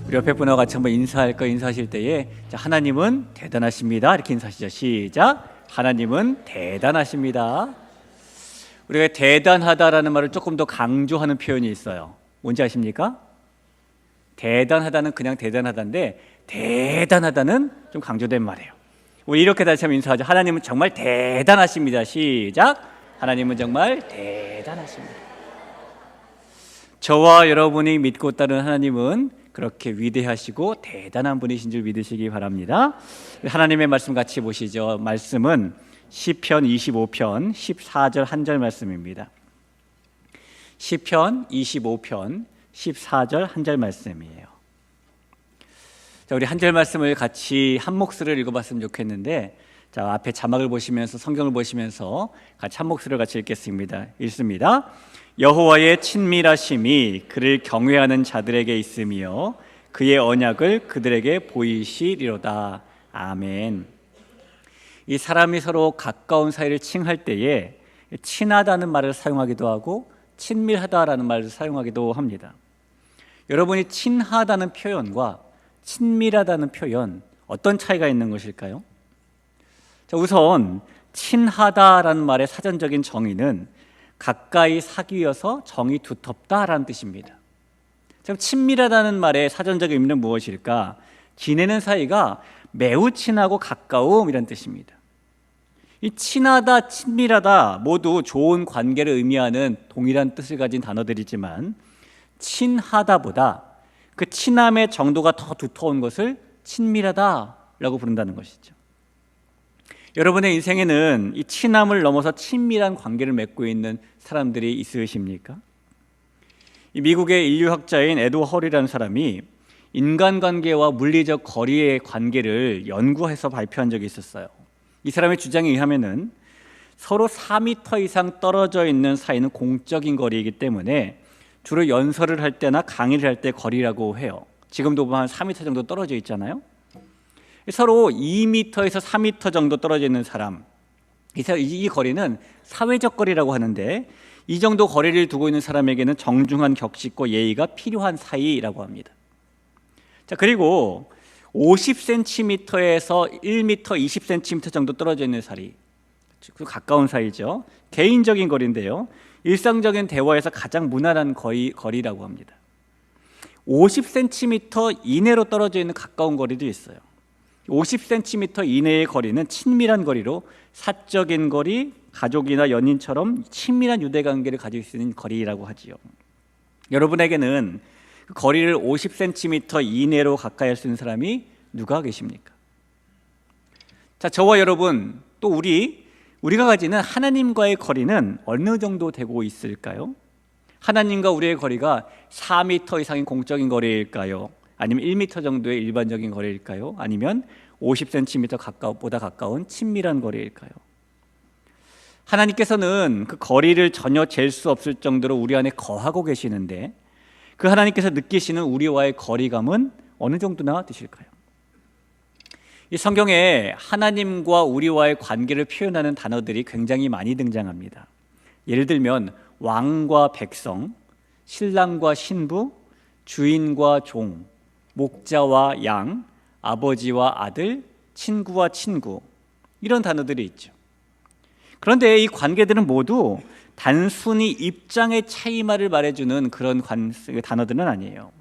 우리 옆에 분하고 같이 한번 인사하실 때에 자, 하나님은 대단하십니다. 이렇게 인사하시죠. 시작. 하나님은 대단하십니다. 우리가 대단하다라는 말을 조금 더 강조하는 표현이 있어요. 뭔지 아십니까? 대단하다는 그냥 대단하다인데 대단하다는 좀 강조된 말이에요. 우리 이렇게 다시 한번 인사하죠. 하나님은 정말 대단하십니다. 시작. 하나님은 정말 대단하십니다. 저와 여러분이 믿고 따르는 하나님은 그렇게 위대하시고 대단한 분이신 줄 믿으시기 바랍니다. 하나님의 말씀 같이 보시죠. 말씀은 시편 25편 14절 한 절 말씀입니다. 시편 25편 14절 한 절 말씀이에요. 자, 우리 한 절 말씀을 같이 한 목소리를 읽어봤으면 좋겠는데, 자, 앞에 자막을 보시면서 성경을 보시면서 같이 한 목소리를 같이 읽겠습니다. 읽습니다. 여호와의 친밀하심이 그를 경외하는 자들에게 있으며 그의 언약을 그들에게 보이시리로다. 아멘. 이 사람이 서로 가까운 사이를 칭할 때에 친하다는 말을 사용하기도 하고 친밀하다라는 말을 사용하기도 합니다. 여러분이 친하다는 표현과 친밀하다는 표현 어떤 차이가 있는 것일까요? 자, 우선 친하다라는 말의 사전적인 정의는 가까이 사귀어서 정이 두텁다라는 뜻입니다. 그럼 친밀하다는 말의 사전적 의미는 무엇일까? 지내는 사이가 매우 친하고 가까움이라는 뜻입니다. 이 친하다, 친밀하다 모두 좋은 관계를 의미하는 동일한 뜻을 가진 단어들이지만 친하다보다 그 친함의 정도가 더 두터운 것을 친밀하다라고 부른다는 것이죠. 여러분의 인생에는 이 친함을 넘어서 친밀한 관계를 맺고 있는 사람들이 있으십니까? 이 미국의 인류학자인 에드워 헐이라는 사람이 인간관계와 물리적 거리의 관계를 연구해서 발표한 적이 있었어요. 이 사람의 주장에 의하면은 서로 4m 이상 떨어져 있는 사이는 공적인 거리이기 때문에 주로 연설을 할 때나 강의를 할 때 거리라고 해요. 지금도 보면 한 4m 정도 떨어져 있잖아요. 서로 2m에서 3m 정도 떨어져 있는 사람, 이 거리는 사회적 거리라고 하는데 이 정도 거리를 두고 있는 사람에게는 정중한 격식과 예의가 필요한 사이라고 합니다. 자, 그리고 50cm에서 1m 20cm 정도 떨어져 있는 사이, 가까운 사이죠. 개인적인 거리인데요, 일상적인 대화에서 가장 무난한 거리라고 합니다. 50cm 이내로 떨어져 있는 가까운 거리도 있어요. 50cm 이내의 거리는 친밀한 거리로 사적인 거리, 가족이나 연인처럼 친밀한 유대관계를 가질 수 있는 거리라고 하지요. 여러분에게는 그 거리를 50cm 이내로 가까이 할 수 있는 사람이 누가 계십니까? 자, 저와 여러분, 또 우리가 가지는 하나님과의 거리는 어느 정도 되고 있을까요? 하나님과 우리의 거리가 4m 이상의 공적인 거리일까요? 아니면 1m 정도의 일반적인 거리일까요? 아니면 50cm 보다 가까운 친밀한 거리일까요? 하나님께서는 그 거리를 전혀 잴 수 없을 정도로 우리 안에 거하고 계시는데 그 하나님께서 느끼시는 우리와의 거리감은 어느 정도나 되실까요? 이 성경에 하나님과 우리와의 관계를 표현하는 단어들이 굉장히 많이 등장합니다. 예를 들면 왕과 백성, 신랑과 신부, 주인과 종, 목자와 양, 아버지와 아들, 친구와 친구, 이런 단어들이 있죠. 그런데 이 관계들은 모두 단순히 입장의 차이만을 말해주는 그런 단어들은 아니에요.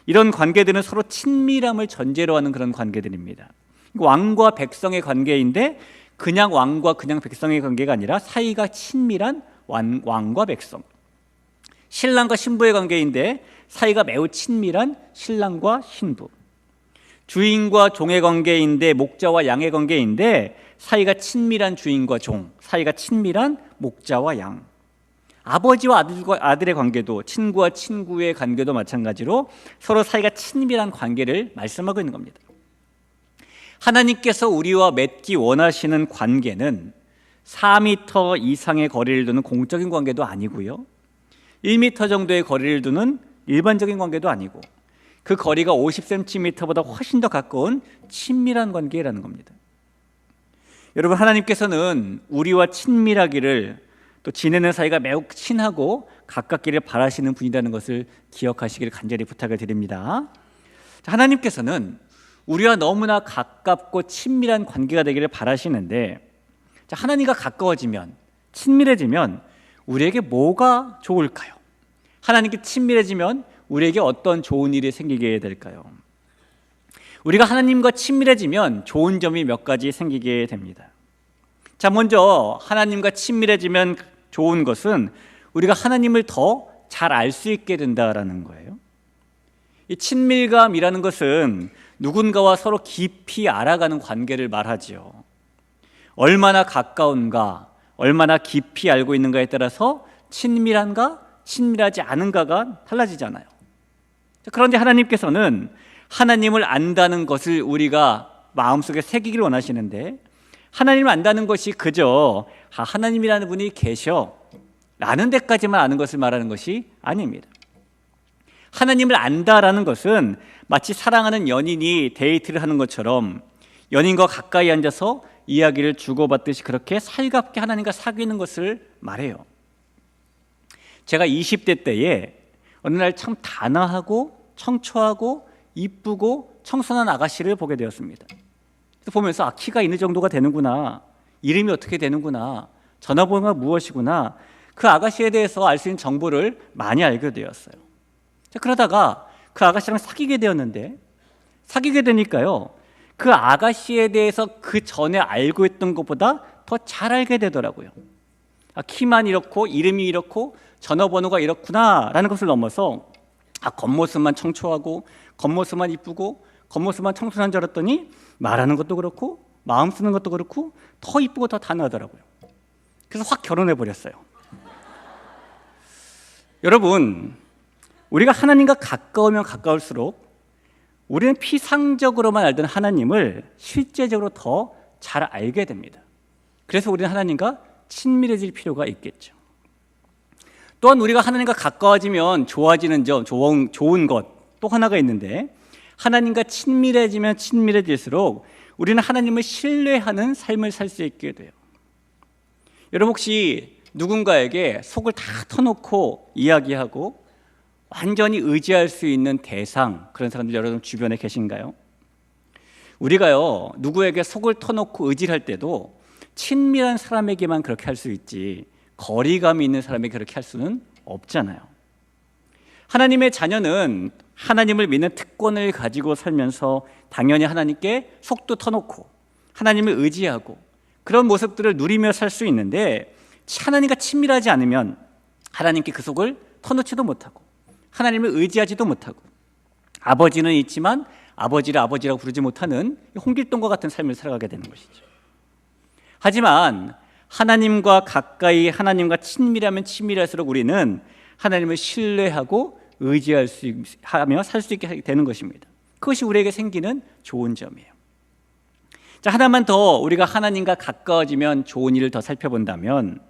이런 관계들은 서로 친밀함을 전제로 하는 그런 관계들입니다. 왕과 백성의 관계인데 그냥 왕과 그냥 백성의 관계가 아니라 사이가 친밀한 왕과 백성, 신랑과 신부의 관계인데 사이가 매우 친밀한 신랑과 신부, 주인과 종의 관계인데 목자와 양의 관계인데 사이가 친밀한 주인과 종, 사이가 친밀한 목자와 양, 아버지와 아들의 관계도, 친구와 친구의 관계도 마찬가지로 서로 사이가 친밀한 관계를 말씀하고 있는 겁니다. 하나님께서 우리와 맺기 원하시는 관계는 4m 이상의 거리를 두는 공적인 관계도 아니고요, 1m 정도의 거리를 두는 일반적인 관계도 아니고 그 거리가 50cm보다 훨씬 더 가까운 친밀한 관계라는 겁니다. 여러분, 하나님께서는 우리와 친밀하기를, 또 지내는 사이가 매우 친하고 가깝기를 바라시는 분이라는 것을 기억하시기를 간절히 부탁을 드립니다. 하나님께서는 우리와 너무나 가깝고 친밀한 관계가 되기를 바라시는데, 하나님과 가까워지면, 친밀해지면 우리에게 뭐가 좋을까요? 하나님께 친밀해지면 우리에게 어떤 좋은 일이 생기게 될까요? 우리가 하나님과 친밀해지면 좋은 점이 몇 가지 생기게 됩니다. 먼저 하나님과 친밀해지면 좋은 것은 우리가 하나님을 더 잘 알 수 있게 된다라는 거예요. 이 친밀감이라는 것은 누군가와 서로 깊이 알아가는 관계를 말하지요. 얼마나 가까운가, 얼마나 깊이 알고 있는가에 따라서 친밀한가, 친밀하지 않은가가 달라지잖아요. 그런데 하나님께서는 하나님을 안다는 것을 우리가 마음속에 새기기를 원하시는데, 하나님을 안다는 것이 그저 하나님이라는 분이 계셔 라는 데까지만 아는 것을 말하는 것이 아닙니다. 하나님을 안다라는 것은 마치 사랑하는 연인이 데이트를 하는 것처럼 연인과 가까이 앉아서 이야기를 주고받듯이 그렇게 살갑게 하나님과 사귀는 것을 말해요. 제가 20대 때에 어느 날 참 단아하고 청초하고 이쁘고 청순한 아가씨를 보게 되었습니다. 그래서 보면서 키가 있는 정도가 되는구나, 이름이 어떻게 되는구나, 전화번호가 무엇이구나, 그 아가씨에 대해서 알 수 있는 정보를 많이 알게 되었어요. 그러다가 그 아가씨랑 사귀게 되었는데, 사귀게 되니까요, 그 아가씨에 대해서 그 전에 알고 있던 것보다 더 잘 알게 되더라고요. 키만 이렇고 이름이 이렇고 전화번호가 이렇구나 라는 것을 넘어서 겉모습만 청초하고 겉모습만 이쁘고 겉모습만 청순한 줄 알았더니 말하는 것도 그렇고 마음 쓰는 것도 그렇고 더 이쁘고 더 단아하더라고요. 그래서 확 결혼해 버렸어요. 여러분, 우리가 하나님과 가까우면 가까울수록 우리는 피상적으로만 알던 하나님을 실제적으로 더 잘 알게 됩니다. 그래서 우리는 하나님과 친밀해질 필요가 있겠죠. 또한 우리가 하나님과 가까워지면 좋아지는 점, 좋은 것 또 하나가 있는데, 하나님과 친밀해지면 친밀해질수록 우리는 하나님을 신뢰하는 삶을 살 수 있게 돼요. 여러분, 혹시 누군가에게 속을 다 터놓고 이야기하고 완전히 의지할 수 있는 대상, 그런 사람들 여러분 주변에 계신가요? 우리가요, 누구에게 속을 터놓고 의지를 할 때도 친밀한 사람에게만 그렇게 할 수 있지, 거리감이 있는 사람에게 그렇게 할 수는 없잖아요. 하나님의 자녀는 하나님을 믿는 특권을 가지고 살면서 당연히 하나님께 속도 터놓고 하나님을 의지하고 그런 모습들을 누리며 살 수 있는데, 하나님과 친밀하지 않으면 하나님께 그 속을 터놓지도 못하고 하나님을 의지하지도 못하고, 아버지는 있지만 아버지를 아버지라고 부르지 못하는 홍길동과 같은 삶을 살아가게 되는 것이죠. 하지만 하나님과 가까이, 하나님과 친밀하면 친밀할수록 우리는 하나님을 신뢰하고 의지할 수 하며 살 수 있게 되는 것입니다. 그것이 우리에게 생기는 좋은 점이에요. 하나만 더 우리가 하나님과 가까워지면 좋은 일을 더 살펴본다면,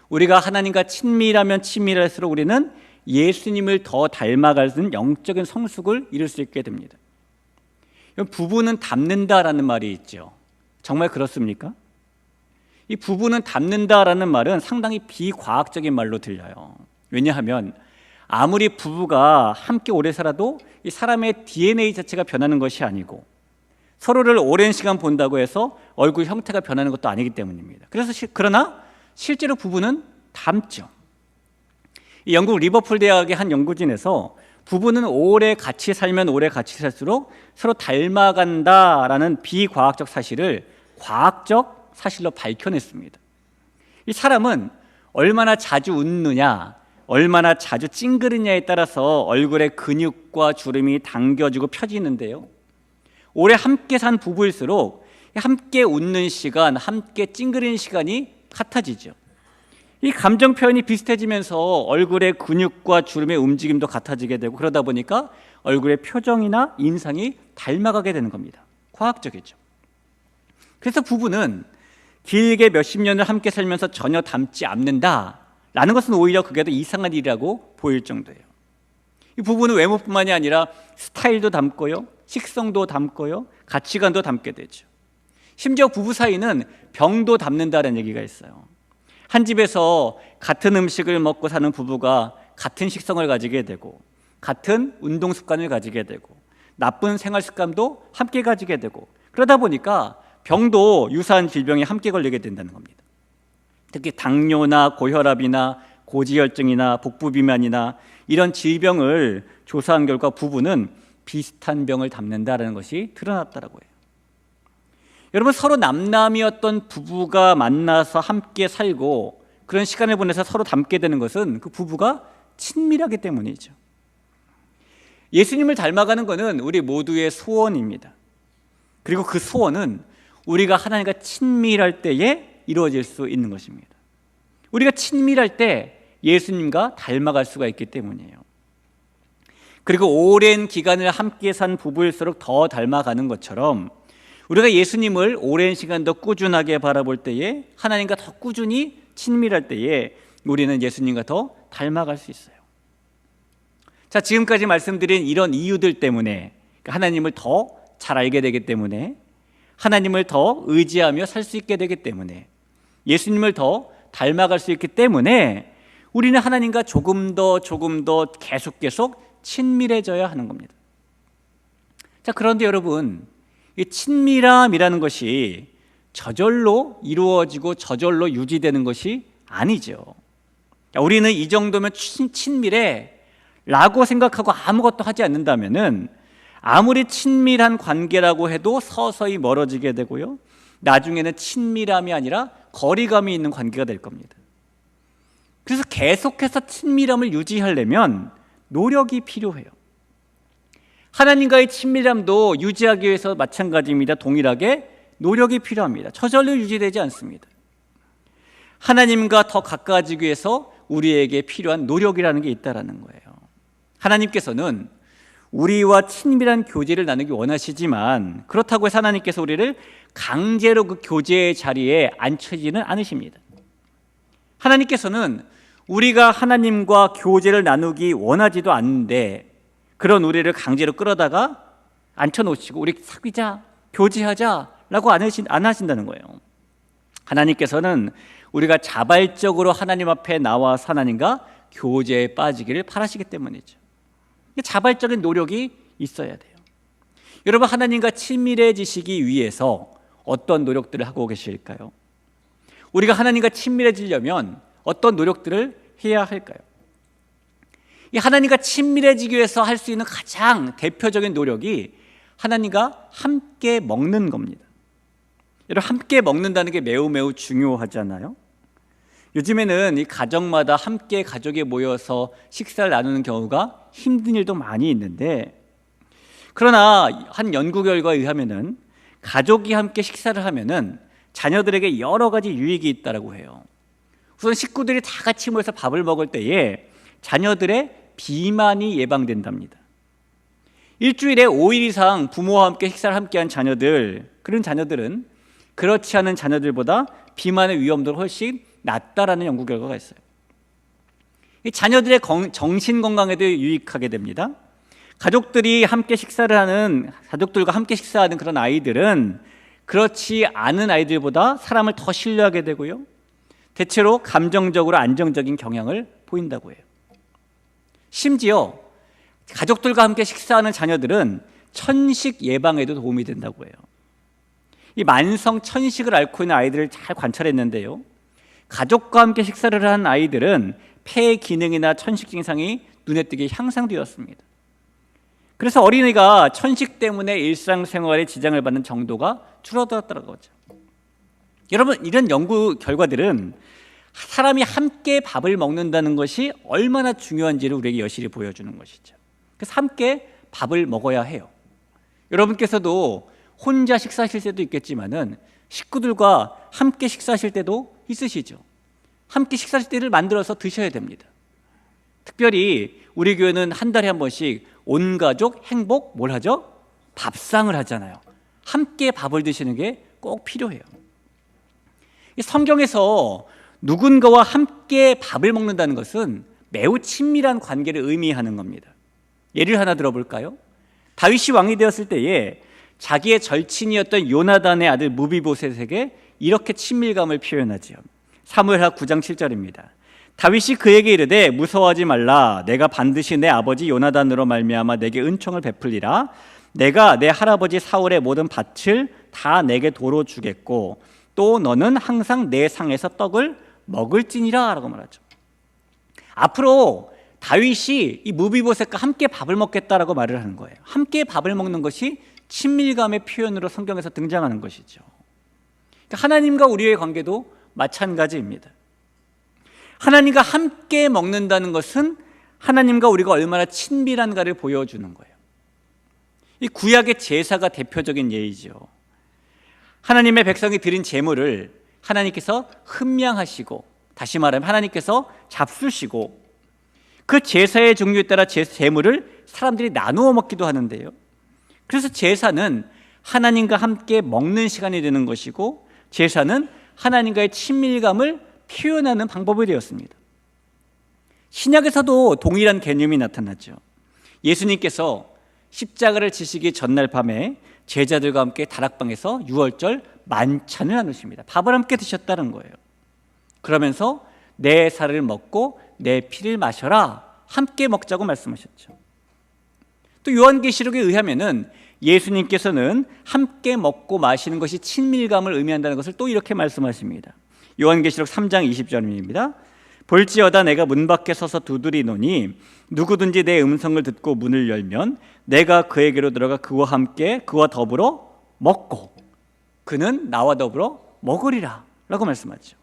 우리가 하나님과 친밀하면 친밀할수록 우리는 예수님을 더 닮아가는 영적인 성숙을 이룰 수 있게 됩니다. 부부는 닮는다라는 말이 있죠. 정말 그렇습니까? 이 부부는 닮는다라는 말은 상당히 비과학적인 말로 들려요. 왜냐하면 아무리 부부가 함께 오래 살아도 이 사람의 DNA 자체가 변하는 것이 아니고, 서로를 오랜 시간 본다고 해서 얼굴 형태가 변하는 것도 아니기 때문입니다. 그러나 실제로 부부는 닮죠. 이 영국 리버풀 대학의 한 연구진에서 부부는 오래 같이 살면 오래 같이 살수록 서로 닮아간다라는 비과학적 사실을 과학적 사실로 밝혀냈습니다. 이 사람은 얼마나 자주 웃느냐, 얼마나 자주 찡그리냐에 따라서 얼굴의 근육과 주름이 당겨지고 펴지는데요, 오래 함께 산 부부일수록 함께 웃는 시간, 함께 찡그리는 시간이 같아지죠. 이 감정 표현이 비슷해지면서 얼굴의 근육과 주름의 움직임도 같아지게 되고, 그러다 보니까 얼굴의 표정이나 인상이 닮아가게 되는 겁니다. 과학적이죠. 그래서 부부는 길게 몇십 년을 함께 살면서 전혀 닮지 않는다라는 것은 오히려 그게 더 이상한 일이라고 보일 정도예요. 이 부부는 외모뿐만이 아니라 스타일도 닮고요, 식성도 닮고요, 가치관도 닮게 되죠. 심지어 부부 사이는 병도 닮는다는 얘기가 있어요. 한 집에서 같은 음식을 먹고 사는 부부가 같은 식성을 가지게 되고, 같은 운동 습관을 가지게 되고, 나쁜 생활 습관도 함께 가지게 되고, 그러다 보니까 병도 유사한 질병에 함께 걸리게 된다는 겁니다. 특히 당뇨나 고혈압이나 고지혈증이나 복부비만이나 이런 질병을 조사한 결과 부부는 비슷한 병을 담는다는 것이 드러났다고 해요. 여러분, 서로 남남이었던 부부가 만나서 함께 살고 그런 시간을 보내서 서로 닮게 되는 것은 그 부부가 친밀하기 때문이죠. 예수님을 닮아가는 것은 우리 모두의 소원입니다. 그리고 그 소원은 우리가 하나님과 친밀할 때에 이루어질 수 있는 것입니다. 우리가 친밀할 때 예수님과 닮아갈 수가 있기 때문이에요. 그리고 오랜 기간을 함께 산 부부일수록 더 닮아가는 것처럼 우리가 예수님을 오랜 시간 더 꾸준하게 바라볼 때에, 하나님과 더 꾸준히 친밀할 때에 우리는 예수님과 더 닮아갈 수 있어요. 자, 지금까지 말씀드린 이런 이유들 때문에, 하나님을 더 잘 알게 되기 때문에, 하나님을 더 의지하며 살 수 있게 되기 때문에, 예수님을 더 닮아갈 수 있기 때문에 우리는 하나님과 조금 더 계속 친밀해져야 하는 겁니다. 자, 그런데 여러분, 이 친밀함이라는 것이 저절로 이루어지고 저절로 유지되는 것이 아니죠. 우리는 이 정도면 친밀해 라고 생각하고 아무것도 하지 않는다면은 아무리 친밀한 관계라고 해도 서서히 멀어지게 되고요, 나중에는 친밀함이 아니라 거리감이 있는 관계가 될 겁니다. 그래서 계속해서 친밀함을 유지하려면 노력이 필요해요. 하나님과의 친밀함도 유지하기 위해서 마찬가지입니다. 동일하게 노력이 필요합니다. 저절로 유지되지 않습니다. 하나님과 더 가까워지기 위해서 우리에게 필요한 노력이라는 게 있다는 거예요. 하나님께서는 우리와 친밀한 교제를 나누기 원하시지만, 그렇다고 해서 하나님께서 우리를 강제로 그 교제의 자리에 앉혀지는 않으십니다. 하나님께서는 우리가 하나님과 교제를 나누기 원하지도 않는데 그런 우리를 강제로 끌어다가 앉혀놓으시고 우리 사귀자, 교제하자라고 안 하신다는 거예요. 하나님께서는 우리가 자발적으로 하나님 앞에 나와서 하나님과 교제에 빠지기를 바라시기 때문이죠. 자발적인 노력이 있어야 돼요. 여러분, 하나님과 친밀해지시기 위해서 어떤 노력들을 하고 계실까요? 우리가 하나님과 친밀해지려면 어떤 노력들을 해야 할까요? 이 하나님과 친밀해지기 위해서 할 수 있는 가장 대표적인 노력이 하나님과 함께 먹는 겁니다. 여러분, 함께 먹는다는 게 매우 중요하잖아요. 요즘에는 이 가정마다 함께 가족이 모여서 식사를 나누는 경우가 힘든 일도 많이 있는데, 그러나 한 연구 결과에 의하면은 가족이 함께 식사를 하면은 자녀들에게 여러 가지 유익이 있다고 해요. 우선 식구들이 다 같이 모여서 밥을 먹을 때에 자녀들의 비만이 예방된답니다. 일주일에 5일 이상 부모와 함께 식사를 함께한 자녀들, 그런 자녀들은 그렇지 않은 자녀들보다 비만의 위험도가 훨씬 낮다라는 연구 결과가 있어요. 이 자녀들의 정신 건강에도 유익하게 됩니다. 가족들과 함께 식사하는 그런 아이들은 그렇지 않은 아이들보다 사람을 더 신뢰하게 되고요, 대체로 감정적으로 안정적인 경향을 보인다고 해요. 심지어 가족들과 함께 식사하는 자녀들은 천식 예방에도 도움이 된다고 해요. 이 만성 천식을 앓고 있는 아이들을 잘 관찰했는데요, 가족과 함께 식사를 한 아이들은 폐 기능이나 천식 증상이 눈에 띄게 향상되었습니다. 그래서 어린이가 천식 때문에 일상생활에 지장을 받는 정도가 줄어들었다는 거죠. 여러분, 이런 연구 결과들은 사람이 함께 밥을 먹는다는 것이 얼마나 중요한지를 우리에게 여실히 보여주는 것이죠. 그래서 함께 밥을 먹어야 해요. 여러분께서도 혼자 식사하실 때도 있겠지만은 식구들과 함께 식사하실 때도 있으시죠. 함께 식사하실 때를 만들어서 드셔야 됩니다. 특별히 우리 교회는 한 달에 한 번씩 온 가족 행복 뭘 하죠? 밥상을 하잖아요. 함께 밥을 드시는 게 꼭 필요해요. 성경에서 누군가와 함께 밥을 먹는다는 것은 매우 친밀한 관계를 의미하는 겁니다. 예를 하나 들어볼까요? 다윗이 왕이 되었을 때에 자기의 절친이었던 요나단의 아들 무비보셋에게 이렇게 친밀감을 표현하지요. 사무엘하 9장 7절입니다. 다윗이 그에게 이르되 무서워하지 말라. 내가 반드시 내 아버지 요나단으로 말미암아 내게 은총을 베풀리라. 내가 내 할아버지 사울의 모든 밭을 다 내게 도로 주겠고 또 너는 항상 내 상에서 떡을 먹을지니라 라고 말하죠. 앞으로 다윗이 이 무비보셋과 함께 밥을 먹겠다라고 말을 하는 거예요. 함께 밥을 먹는 것이 친밀감의 표현으로 성경에서 등장하는 것이죠. 그러니까 하나님과 우리의 관계도 마찬가지입니다. 하나님과 함께 먹는다는 것은 하나님과 우리가 얼마나 친밀한가를 보여주는 거예요. 이 구약의 제사가 대표적인 예이죠. 하나님의 백성이 드린 제물을 하나님께서 흠량하시고, 다시 말하면 하나님께서 잡수시고, 그 제사의 종류에 따라 제물을 사람들이 나누어 먹기도 하는데요. 그래서 제사는 하나님과 함께 먹는 시간이 되는 것이고, 제사는 하나님과의 친밀감을 표현하는 방법이 되었습니다. 신약에서도 동일한 개념이 나타났죠. 예수님께서 십자가를 지시기 전날 밤에 제자들과 함께 다락방에서 유월절 만찬을 나누십니다. 밥을 함께 드셨다는 거예요. 그러면서 내 살을 먹고 내 피를 마셔라, 함께 먹자고 말씀하셨죠. 또 요한계시록에 의하면은 예수님께서는 함께 먹고 마시는 것이 친밀감을 의미한다는 것을 또 이렇게 말씀하십니다. 요한계시록 3장 20절입니다. 볼지어다 내가 문 밖에 서서 두드리노니 누구든지 내 음성을 듣고 문을 열면 내가 그에게로 들어가 그와 더불어 먹고 그는 나와 더불어 먹으리라 라고 말씀하죠.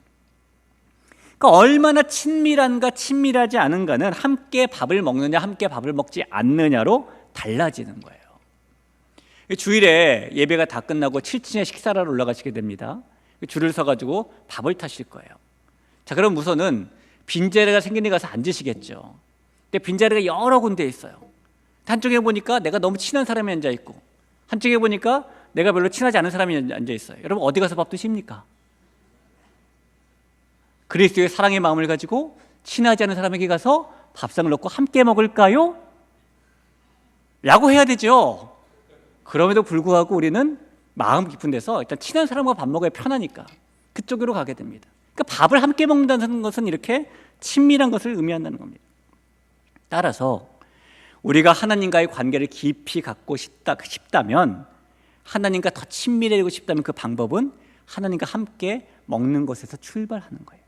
그러니까 얼마나 친밀한가 친밀하지 않은가는 함께 밥을 먹느냐 함께 밥을 먹지 않느냐로 달라지는 거예요. 주일에 예배가 다 끝나고 7층에 식사를 하러 올라가시게 됩니다. 줄을 서가지고 밥을 타실 거예요. 자, 그럼 우선은 빈자리가 생긴 데 가서 앉으시겠죠. 근데 빈자리가 여러 군데 있어요. 한쪽에 보니까 내가 너무 친한 사람이 앉아있고, 한쪽에 보니까 내가 별로 친하지 않은 사람이 앉아있어요. 여러분 어디 가서 밥 드십니까? 그리스도의 사랑의 마음을 가지고 친하지 않은 사람에게 가서 밥상을 놓고 함께 먹을까요? 라고 해야 되죠. 그럼에도 불구하고 우리는 마음 깊은 데서 일단 친한 사람과 밥 먹어야 편하니까 그쪽으로 가게 됩니다. 그러니까 밥을 함께 먹는다는 것은 이렇게 친밀한 것을 의미한다는 겁니다. 따라서 우리가 하나님과의 관계를 깊이 갖고 싶다면, 하나님과 더 친밀해지고 싶다면 그 방법은 하나님과 함께 먹는 것에서 출발하는 거예요.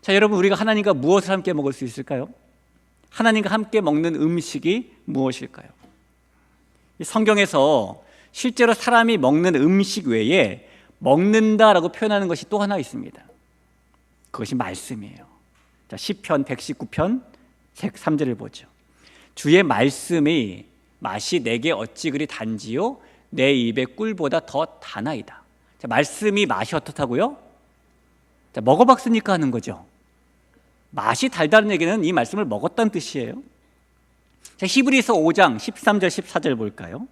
자, 여러분 우리가 하나님과 무엇을 함께 먹을 수 있을까요? 하나님과 함께 먹는 음식이 무엇일까요? 성경에서 실제로 사람이 먹는 음식 외에 먹는다라고 표현하는 것이 또 하나 있습니다. 그것이 말씀이에요. 자, 시편 119편 3절을 보죠. 주의 말씀이 맛이 내게 어찌 그리 단지요 내 입의 꿀보다 더 다나이다. 자, 말씀이 맛이 어떻다고요? 자, 먹어봤으니까 하는 거죠. 맛이 달다는 얘기는 이 말씀을 먹었다는 뜻이에요. 자, 히브리서 5장 13절 14절 볼까요?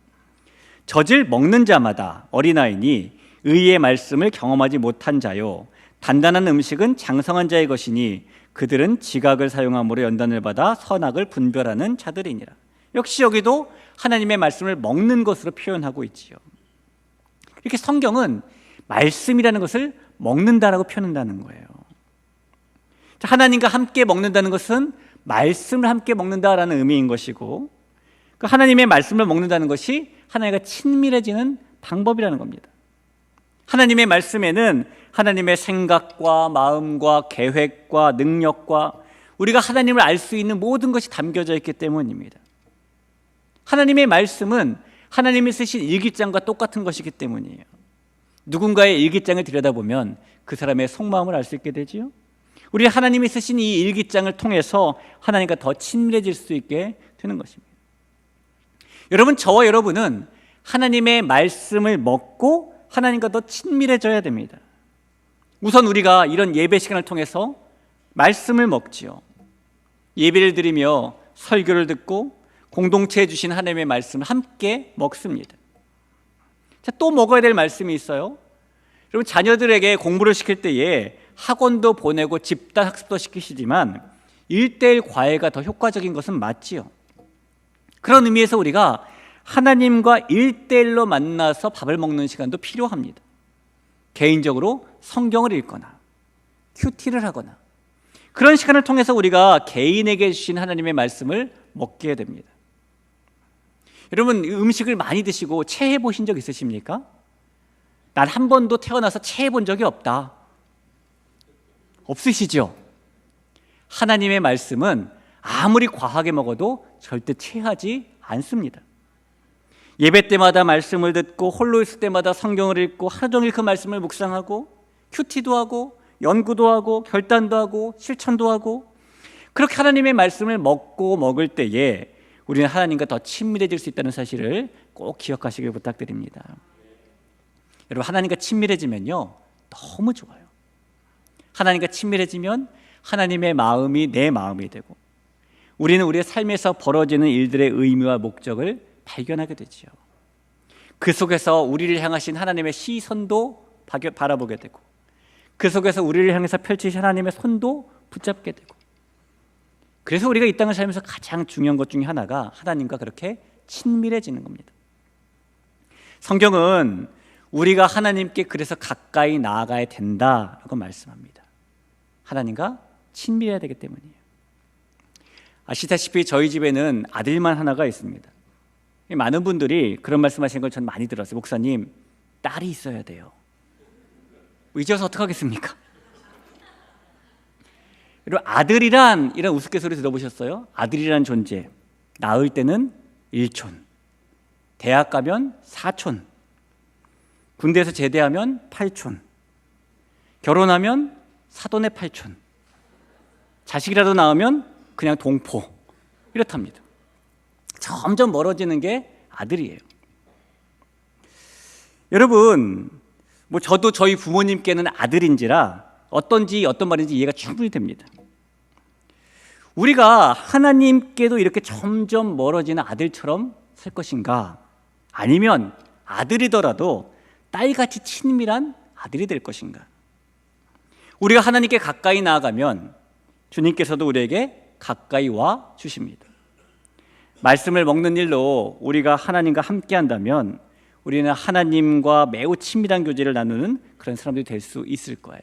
젖을 먹는 자마다 어린아이니 의의 말씀을 경험하지 못한 자요 단단한 음식은 장성한 자의 것이니 그들은 지각을 사용함으로 연단을 받아 선악을 분별하는 자들이니라. 역시 여기도 하나님의 말씀을 먹는 것으로 표현하고 있지요. 이렇게 성경은 말씀이라는 것을 먹는다라고 표현한다는 거예요. 하나님과 함께 먹는다는 것은 말씀을 함께 먹는다라는 의미인 것이고, 하나님의 말씀을 먹는다는 것이 하나님과 친밀해지는 방법이라는 겁니다. 하나님의 말씀에는 하나님의 생각과 마음과 계획과 능력과 우리가 하나님을 알 수 있는 모든 것이 담겨져 있기 때문입니다. 하나님의 말씀은 하나님이 쓰신 일기장과 똑같은 것이기 때문이에요. 누군가의 일기장을 들여다보면 그 사람의 속마음을 알 수 있게 되지요. 우리 하나님이 쓰신 이 일기장을 통해서 하나님과 더 친밀해질 수 있게 되는 것입니다. 여러분, 저와 여러분은 하나님의 말씀을 먹고 하나님과 더 친밀해져야 됩니다. 우선 우리가 이런 예배 시간을 통해서 말씀을 먹지요. 예배를 드리며 설교를 듣고 공동체에 주신 하나님의 말씀을 함께 먹습니다. 자, 또 먹어야 될 말씀이 있어요. 여러분, 자녀들에게 공부를 시킬 때에 학원도 보내고 집단 학습도 시키시지만 1:1 과외가 더 효과적인 것은 맞지요. 그런 의미에서 우리가 하나님과 1:1로 만나서 밥을 먹는 시간도 필요합니다. 개인적으로 성경을 읽거나 큐티를 하거나 그런 시간을 통해서 우리가 개인에게 주신 하나님의 말씀을 먹게 됩니다. 여러분 음식을 많이 드시고 체해 보신 적 있으십니까? 난 한 번도 태어나서 체해 본 적이 없다. 없으시죠? 하나님의 말씀은 아무리 과하게 먹어도 절대 체하지 않습니다. 예배 때마다 말씀을 듣고 홀로 있을 때마다 성경을 읽고 하루 종일 그 말씀을 묵상하고 큐티도 하고 연구도 하고 결단도 하고 실천도 하고 그렇게 하나님의 말씀을 먹을 때에 우리는 하나님과 더 친밀해질 수 있다는 사실을 꼭 기억하시길 부탁드립니다. 여러분 하나님과 친밀해지면요 너무 좋아요. 하나님과 친밀해지면 하나님의 마음이 내 마음이 되고 우리는 우리의 삶에서 벌어지는 일들의 의미와 목적을 발견하게 되지요. 그 속에서 우리를 향하신 하나님의 시선도 바라보게 되고 그 속에서 우리를 향해서 펼치신 하나님의 손도 붙잡게 되고 그래서 우리가 이 땅을 살면서 가장 중요한 것 중에 하나가 하나님과 그렇게 친밀해지는 겁니다. 성경은 우리가 하나님께 그래서 가까이 나아가야 된다라고 말씀합니다. 하나님과 친밀해야 되기 때문이에요. 아시다시피 저희 집에는 아들만 하나가 있습니다. 많은 분들이 그런 말씀하시는 걸 전 많이 들었어요. 목사님, 딸이 있어야 돼요. 잊어서 어떡하겠습니까? 여러분 아들이란 이런 우스갯소리 들어보셨어요? 아들이란 존재 낳을 때는 1촌, 대학 가면 4촌, 군대에서 제대하면 8촌, 결혼하면 사돈의 8촌, 자식이라도 낳으면 그냥 동포 이렇답니다. 점점 멀어지는 게 아들이에요. 여러분 저도 저희 부모님께는 아들인지라 어떤 말인지 이해가 충분히 됩니다. 우리가 하나님께도 이렇게 점점 멀어지는 아들처럼 살 것인가 아니면 아들이더라도 딸같이 친밀한 아들이 될 것인가. 우리가 하나님께 가까이 나아가면 주님께서도 우리에게 가까이 와 주십니다. 말씀을 먹는 일로 우리가 하나님과 함께 한다면 우리는 하나님과 매우 친밀한 교제를 나누는 그런 사람들이 될 수 있을 거예요.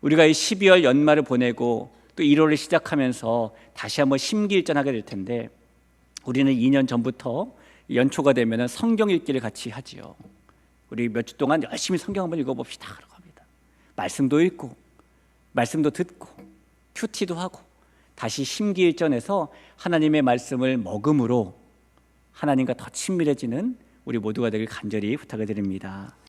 우리가 이 12월 연말을 보내고 또 1월을 시작하면서 다시 한번 심기일전하게 될 텐데 우리는 2년 전부터 연초가 되면 성경 읽기를 같이 하지요. 우리 몇 주 동안 열심히 성경 한번 읽어봅시다 라고 합니다. 말씀도 읽고 말씀도 듣고 큐티도 하고 다시 심기일전해서 하나님의 말씀을 먹음으로 하나님과 더 친밀해지는 우리 모두가 되길 간절히 부탁을 드립니다.